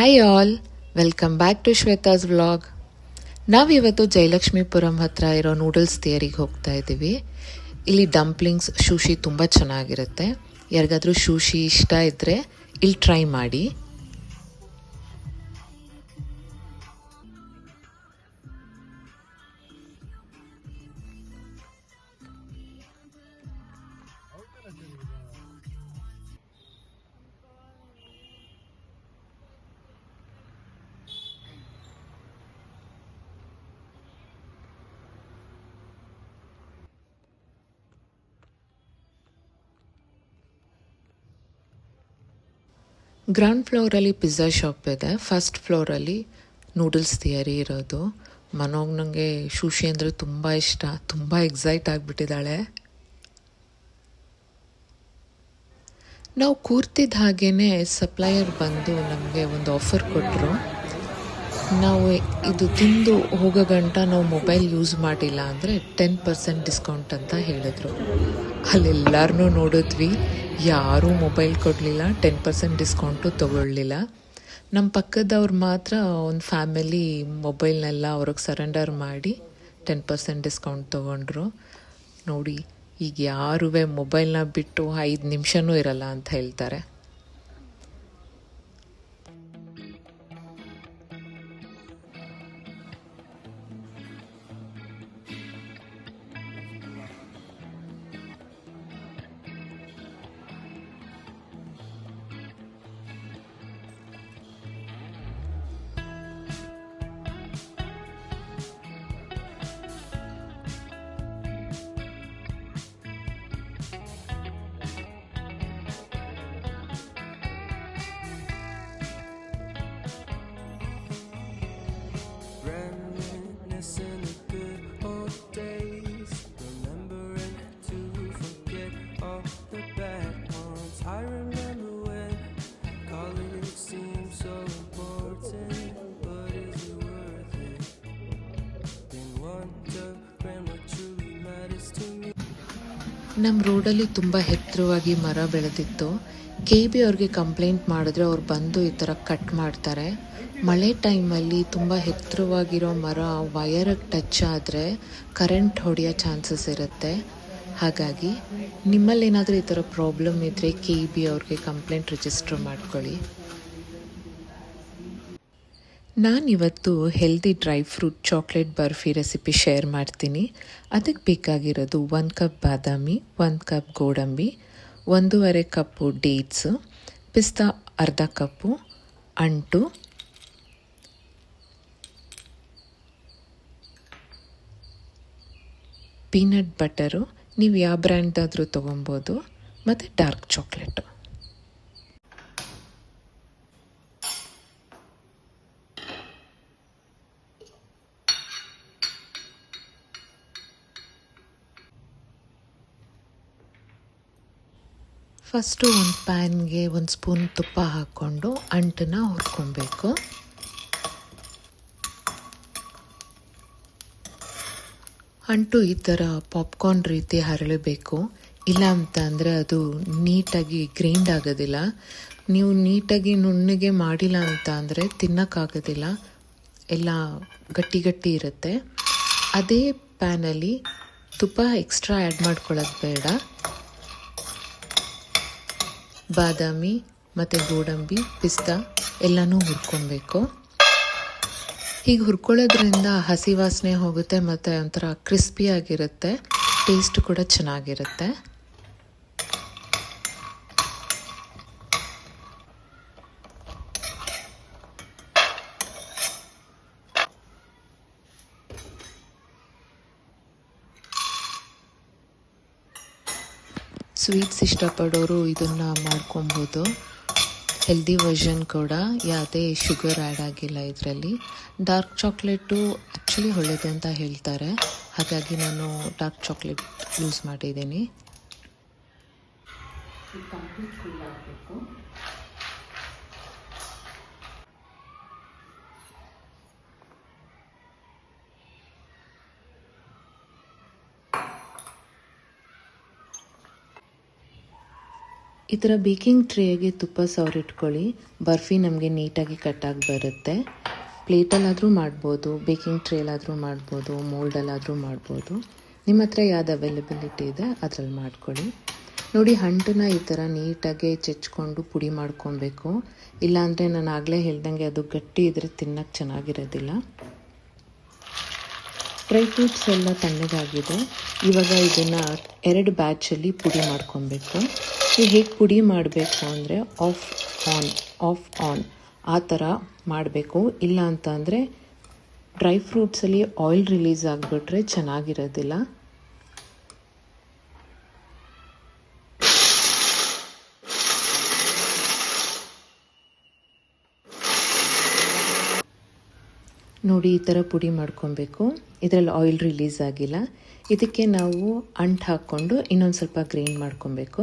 Hi all, welcome back to Shweta's vlog. ನಾವಿವತ್ತು ಜಯಲಕ್ಷ್ಮೀಪುರಂ ಹತ್ರ ಇರೋ ನೂಡಲ್ಸ್ ಥಿಯರಿಗೆ ಹೋಗ್ತಾ ಇದ್ದೀವಿ. ಇಲ್ಲಿ ಡಂಪ್ಲಿಂಗ್ಸ್ ಶೂಶಿ ತುಂಬ ಚೆನ್ನಾಗಿರುತ್ತೆ. ಯಾರಿಗಾದ್ರೂ ಶೂಶಿ ಇಷ್ಟ ಇದ್ದರೆ ಇಲ್ಲಿ ಟ್ರೈ ಮಾಡಿ. ಗ್ರೌಂಡ್ ಫ್ಲೋರಲ್ಲಿ ಪಿಜ್ಜಾ ಶಾಪ್ ಇದೆ, ಫಸ್ಟ್ ಫ್ಲೋರಲ್ಲಿ ನೂಡಲ್ಸ್ ಥಿಯರಿ ಇರೋದು. ಮನೋಗ್ ನನಗೆ ಶೂಶಿ ಅಂದರೆ ತುಂಬ ಇಷ್ಟ, ತುಂಬ ಎಕ್ಸೈಟ್ ಆಗಿಬಿಟ್ಟಿದ್ದಾಳೆ. ನಾವು ಕೂರ್ತಿದ್ದ ಹಾಗೇ ಸಪ್ಲೈಯರ್ ಬಂದು ನಮಗೆ ಒಂದು ಆಫರ್ ಕೊಟ್ಟರು. ನಾವು ಇದು ತಿಂದು ಹೋಗೋ ಗಂಟ ನಾವು ಮೊಬೈಲ್ ಯೂಸ್ ಮಾಡಿಲ್ಲ ಅಂದರೆ 10% ಡಿಸ್ಕೌಂಟ್ ಅಂತ ಹೇಳಿದ್ರು. ಅಲ್ಲೆಲ್ಲರನ್ನೂ ನೋಡಿದ್ವಿ, ಯಾರೂ ಮೊಬೈಲ್ ಕೊಡಲಿಲ್ಲ, 10% ಡಿಸ್ಕೌಂಟು ತೊಗೊಳ್ಳಿಲ್ಲ. ನಮ್ಮ ಪಕ್ಕದವ್ರು ಮಾತ್ರ ಒಂದು ಫ್ಯಾಮಿಲಿ ಮೊಬೈಲ್ನೆಲ್ಲ ಅವ್ರಿಗೆ ಸರೆಂಡರ್ ಮಾಡಿ 10% ಡಿಸ್ಕೌಂಟ್ ತೊಗೊಂಡ್ರು. ನೋಡಿ, ಈಗ ಯಾರೂ ಮೊಬೈಲ್ನ ಬಿಟ್ಟು 5 ನಿಮಿಷನೂ ಇರಲ್ಲ ಅಂತ ಹೇಳ್ತಾರೆ. ನಮ್ಮ ರೋಡಲ್ಲಿ ತುಂಬ ಎತ್ತರವಾಗಿ ಮರ ಬೆಳೆದಿತ್ತು. KB ಅವ್ರಿಗೆ ಕಂಪ್ಲೇಂಟ್ ಮಾಡಿದ್ರೆ ಅವ್ರು ಬಂದು ಈ ಥರ ಕಟ್ ಮಾಡ್ತಾರೆ. ಮಳೆ ಟೈಮಲ್ಲಿ ತುಂಬ ಎತ್ತರವಾಗಿರೋ ಮರ ವಯರಿಗೆ ಟಚ್ ಆದರೆ ಕರೆಂಟ್ ಹೊಡೆಯೋ ಚಾನ್ಸಸ್ ಇರುತ್ತೆ. ಹಾಗಾಗಿ ನಿಮ್ಮಲ್ಲೇನಾದರೂ ಈ ಥರ ಪ್ರಾಬ್ಲಮ್ ಇದ್ದರೆ KB ಅವ್ರಿಗೆ ಕಂಪ್ಲೇಂಟ್ ರಿಜಿಸ್ಟರ್ ಮಾಡ್ಕೊಳ್ಳಿ. ನಾನಿವತ್ತು healthy dry fruit chocolate barfi recipe share ಮಾಡ್ತೀನಿ. ಅದಕ್ಕೆ ಬೇಕಾಗಿರೋದು 1 ಕಪ್ ಬಾದಾಮಿ, 1 ಕಪ್ ಗೋಡಂಬಿ, 1.5 ಕಪ್ಪು ಡೇಟ್ಸು, ಪಿಸ್ತಾ ಅರ್ಧ ಕಪ್ಪು, ಅಂಟು, ಪೀನಟ್ ಬಟರು, ನೀವು ಯಾವ ಬ್ರ್ಯಾಂಡಾದರೂ ತೊಗೊಬೋದು, ಮತ್ತು ಡಾರ್ಕ್ ಚಾಕ್ಲೇಟು. ಫಸ್ಟು ಒಂದು ಪ್ಯಾನ್ಗೆ 1 ಸ್ಪೂನ್ ತುಪ್ಪ ಹಾಕ್ಕೊಂಡು ಅಂಟನ್ನ ಹುರ್ಕೊಬೇಕು. ಅಂಟು ಈ ಥರ ಪಾಪ್ಕಾರ್ನ್ ರೀತಿ ಹರಳಬೇಕು, ಇಲ್ಲ ಅಂತ ಅಂದರೆ ಅದು ನೀಟಾಗಿ ಗ್ರೈಂಡ್ ಆಗೋದಿಲ್ಲ. ನೀವು ನೀಟಾಗಿ ನುಣ್ಣಗೆ ಮಾಡಿಲ್ಲ ಅಂತ ಅಂದರೆ ತಿನ್ನೋಕ್ಕಾಗೋದಿಲ್ಲ, ಎಲ್ಲ ಗಟ್ಟಿ ಗಟ್ಟಿ ಇರುತ್ತೆ. ಅದೇ ಪ್ಯಾನಲ್ಲಿ ತುಪ್ಪ ಎಕ್ಸ್ಟ್ರಾ ಆ್ಯಡ್ ಮಾಡ್ಕೊಳ್ಳೋದು ಬೇಡ. ಬಾದಾಮಿ ಮತ್ತು ಗೋಡಂಬಿ, ಪಿಸ್ತಾ ಎಲ್ಲನೂ ಹುರ್ಕೊಬೇಕು. ಹೀಗೆ ಹುರ್ಕೊಳ್ಳೋದ್ರಿಂದ ಹಸಿ ವಾಸನೆ ಹೋಗುತ್ತೆ ಮತ್ತು ಒಂಥರ ಕ್ರಿಸ್ಪಿಯಾಗಿರುತ್ತೆ, ಟೇಸ್ಟ್ ಕೂಡ ಚೆನ್ನಾಗಿರುತ್ತೆ. ಸ್ವೀಟ್ಸ್ ಇಷ್ಟಪಡೋರು ಇದನ್ನು ಮಾಡ್ಕೊಬೋದು. ಹೆಲ್ದಿ ವರ್ಷನ್ ಕೂಡ, ಯಾವುದೇ ಶುಗರ್ ಆ್ಯಡ್ ಆಗಿಲ್ಲ ಇದರಲ್ಲಿ. ಡಾರ್ಕ್ ಚಾಕ್ಲೇಟು ಆ್ಯಕ್ಚುಲಿ ಒಳ್ಳೆಯದು ಅಂತ ಹೇಳ್ತಾರೆ, ಹಾಗಾಗಿ ನಾನು ಡಾರ್ಕ್ ಚಾಕ್ಲೇಟ್ ಯೂಸ್ ಮಾಡಿದ್ದೀನಿ. ಕಂಪ್ಲೀಟ್ ಕೂಲ್ ಆಗಬೇಕು. ಈ ಥರ ಬೇಕಿಂಗ್ ಟ್ರೇಗೆ ತುಪ್ಪ ಸವರಿಟ್ಕೊಳ್ಳಿ. ಬರ್ಫಿ ನಮಗೆ ನೀಟಾಗಿ ಕಟ್ಟಾಗಿ ಬರುತ್ತೆ. ಪ್ಲೇಟಲ್ಲಾದರೂ ಮಾಡ್ಬೋದು, ಬೇಕಿಂಗ್ ಟ್ರೇಲಾದರೂ ಮಾಡ್ಬೋದು, ಮೋಲ್ಡಲ್ಲಾದರೂ ಮಾಡ್ಬೋದು. ನಿಮ್ಮ ಹತ್ರ ಯಾವ್ದು ಅವೈಲಬಿಲಿಟಿ ಇದೆ ಅದರಲ್ಲಿ ಮಾಡ್ಕೊಳ್ಳಿ. ನೋಡಿ, ಅಂಟನ್ನ ಈ ಥರ ನೀಟಾಗಿ ಚೆಚ್ಕೊಂಡು ಪುಡಿ ಮಾಡ್ಕೊಬೇಕು. ಇಲ್ಲಾಂದರೆ ನಾನು ಆಗಲೇ ಹೇಳ್ದಂಗೆ ಅದು ಗಟ್ಟಿ ಇದ್ದರೆ ತಿನ್ನೋಕ್ಕೆ ಚೆನ್ನಾಗಿರೋದಿಲ್ಲ. ಡ್ರೈ ಫ್ರೂಟ್ಸ್ ಎಲ್ಲ ತಣ್ಣಗಾಗಿದೆ. ಇವಾಗ ಇದನ್ನು 2 ಬ್ಯಾಚಲ್ಲಿ ಪುಡಿ ಮಾಡ್ಕೊಬೇಕು. ನೀವು ಹೇಗೆ ಪುಡಿ ಮಾಡಬೇಕು ಅಂದರೆ ಆಫ್ ಆನ್ ಆ ಥರ ಮಾಡಬೇಕು. ಇಲ್ಲ ಅಂತ ಅಂದರೆ ಡ್ರೈ ಫ್ರೂಟ್ಸಲ್ಲಿ ಆಯಿಲ್ ರಿಲೀಸ್ ಆಗಿಬಿಟ್ರೆ ಚೆನ್ನಾಗಿರೋದಿಲ್ಲ. ನೋಡಿ, ಈ ಥರ ಪುಡಿ ಮಾಡ್ಕೊಬೇಕು. ಇದರಲ್ಲಿ ಆಯಿಲ್ ರಿಲೀಸ್ ಆಗಿಲ್ಲ. ಇದಕ್ಕೆ ನಾವು ಅಂಟು ಹಾಕ್ಕೊಂಡು ಇನ್ನೊಂದು ಸ್ವಲ್ಪ ಗ್ರೈಂಡ್ ಮಾಡ್ಕೊಬೇಕು.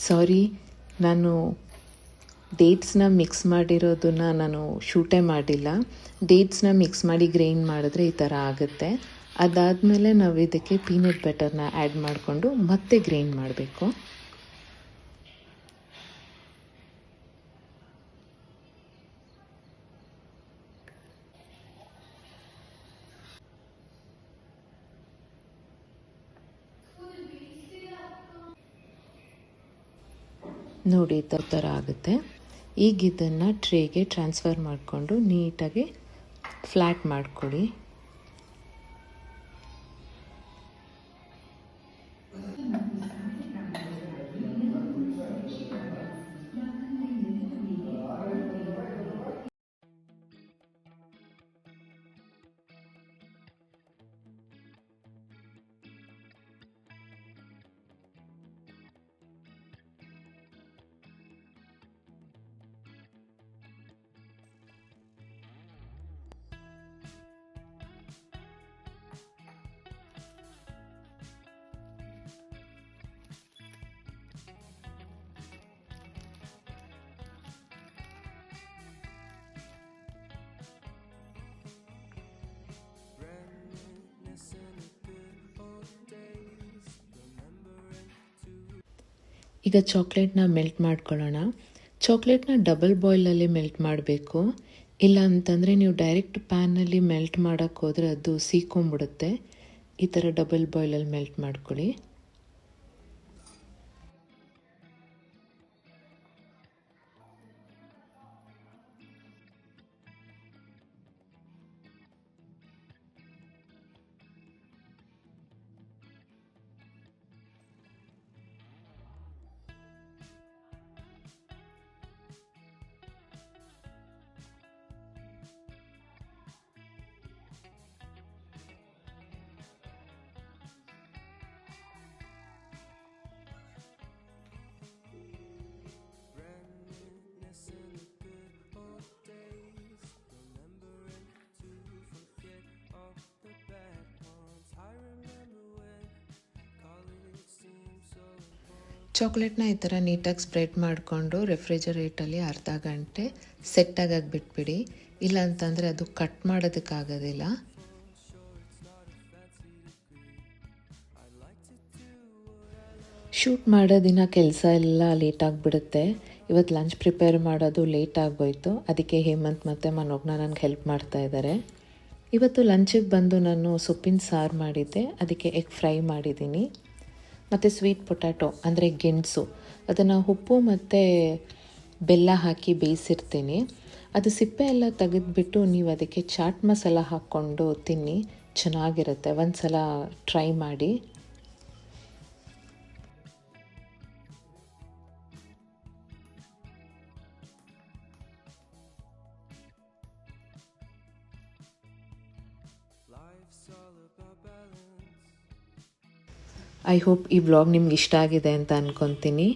ಸಾರಿ, ನಾನು ಡೇಟ್ಸ್ನ ಮಿಕ್ಸ್ ಮಾಡಿರೋದನ್ನು ನಾನು ಶೂಟೇ ಮಾಡಿಲ್ಲ. ಡೇಟ್ಸ್ನ ಮಿಕ್ಸ್ ಮಾಡಿ ಗ್ರೈಂಡ್ ಮಾಡಿದ್ರೆ ಈ ಥರ ಆಗುತ್ತೆ. ಅದಾದಮೇಲೆ ನಾವು ಇದಕ್ಕೆ ಪೀನಟ್ ಬಟರ್ನ ಆ್ಯಡ್ ಮಾಡಿಕೊಂಡು ಮತ್ತೆ ಗ್ರೈಂಡ್ ಮಾಡಬೇಕು. ನೋಡಿ, ಈ ಥರ ಆಗುತ್ತೆ. ಈಗ ಇದನ್ನು ಟ್ರೇಗೆ ಟ್ರಾನ್ಸ್ಫರ್ ಮಾಡಿಕೊಂಡು ನೀಟಾಗಿ ಫ್ಲ್ಯಾಟ್ ಮಾಡ್ಕೊಳ್ಳಿ. ಈಗ ಚಾಕ್ಲೇಟ್ನ ಮೆಲ್ಟ್ ಮಾಡ್ಕೊಳ್ಳೋಣ. ಚಾಕ್ಲೇಟ್ನ ಡಬಲ್ ಬಾಯ್ಲಲ್ಲಿ ಮೆಲ್ಟ್ ಮಾಡಬೇಕು. ಇಲ್ಲ ಅಂತಂದರೆ ನೀವು ಡೈರೆಕ್ಟ್ ಪ್ಯಾನಲ್ಲಿ ಮೆಲ್ಟ್ ಮಾಡೋಕ್ಕೆ ಹೋದರೆ ಅದು ಸೀಕೊಂಬಿಡುತ್ತೆ. ಈ ಥರ ಡಬಲ್ ಬಾಯ್ಲಲ್ಲಿ ಮೆಲ್ಟ್ ಮಾಡ್ಕೊಳ್ಳಿ. ಚಾಕ್ಲೇಟ್ನ ಈ ಥರ ನೀಟಾಗಿ ಸ್ಪ್ರೆಡ್ ಮಾಡಿಕೊಂಡು ರೆಫ್ರಿಜರೇಟಲ್ಲಿ ಅರ್ಧ ಗಂಟೆ ಸೆಟ್ಟಾಗಿ ಬಿಟ್ಬಿಡಿ. ಇಲ್ಲ ಅಂತಂದರೆ ಅದು ಕಟ್ ಮಾಡೋದಕ್ಕಾಗೋದಿಲ್ಲ. ಶೂಟ್ ಮಾಡೋ ದಿನ ಕೆಲಸ ಎಲ್ಲ ಲೇಟಾಗಿಬಿಡುತ್ತೆ. ಇವತ್ತು ಲಂಚ್ ಪ್ರಿಪೇರ್ ಮಾಡೋದು ಲೇಟ್ ಆಗೋಯ್ತು. ಅದಕ್ಕೆ ಹೇಮಂತ್ ಮತ್ತು ಮನೋಜ್ಞ ನನಗೆ ಹೆಲ್ಪ್ ಮಾಡ್ತಾ ಇದ್ದಾರೆ. ಇವತ್ತು ಲಂಚಿಗೆ ಬಂದು ನಾನು ಸೊಪ್ಪಿನ ಸಾರು ಮಾಡಿದ್ದೆ. ಅದಕ್ಕೆ ಎಗ್ ಫ್ರೈ ಮಾಡಿದ್ದೀನಿ. ಮತ್ತು ಸ್ವೀಟ್ ಪೊಟ್ಯಾಟೊ ಅಂದರೆ ಗೆಣಸು, ಅದನ್ನು ಉಪ್ಪು ಮತ್ತು ಬೆಲ್ಲ ಹಾಕಿ ಬೇಯಿಸಿರ್ತೀನಿ. ಅದು ಸಿಪ್ಪೆ ಎಲ್ಲ ತೆಗೆದುಬಿಟ್ಟು ನೀವು ಅದಕ್ಕೆ ಚಾಟ್ ಮಸಾಲ ಹಾಕ್ಕೊಂಡು ತಿನ್ನಿ, ಚೆನ್ನಾಗಿರುತ್ತೆ. ಒಂದು ಸಲ ಟ್ರೈ ಮಾಡಿ. ಐ ಹೋಪ್ ಈ ವ್ಲಾಗ್ ನಿಮ್ಗೆ ಇಷ್ಟ ಆಗಿದೆ ಅಂತ ಅಂದ್ಕೊತೀನಿ.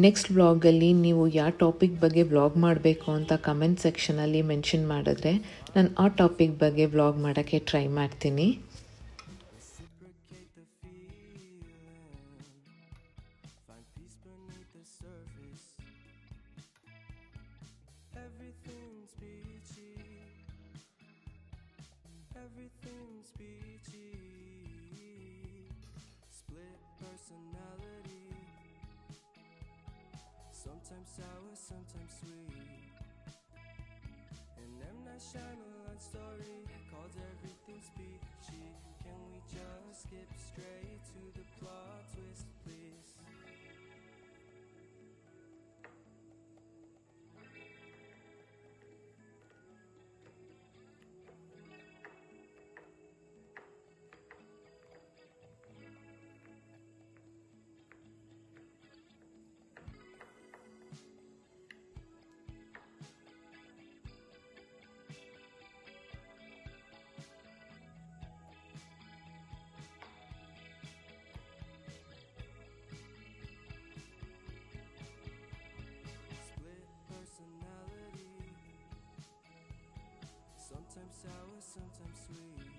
ನೆಕ್ಸ್ಟ್ ವ್ಲಾಗಲ್ಲಿ ನೀವು ಯಾವ ಟಾಪಿಕ್ ಬಗ್ಗೆ ವ್ಲಾಗ್ ಮಾಡಬೇಕು ಅಂತ ಕಮೆಂಟ್ ಸೆಕ್ಷನಲ್ಲಿ ಮೆನ್ಷನ್ ಮಾಡಿದ್ರೆ ನಾನು ಆ ಟಾಪಿಕ್ ಬಗ್ಗೆ ವ್ಲಾಗ್ ಮಾಡೋಕ್ಕೆ ಟ್ರೈ ಮಾಡ್ತೀನಿ. Everything's peachy. Split personality. Sometimes sour, sometimes sweet. And M. Night Shyamalan story called Everything's Peachy. Can we just skip straight to the plot twist, please? Split personality. Sometimes sour, sometimes sweet.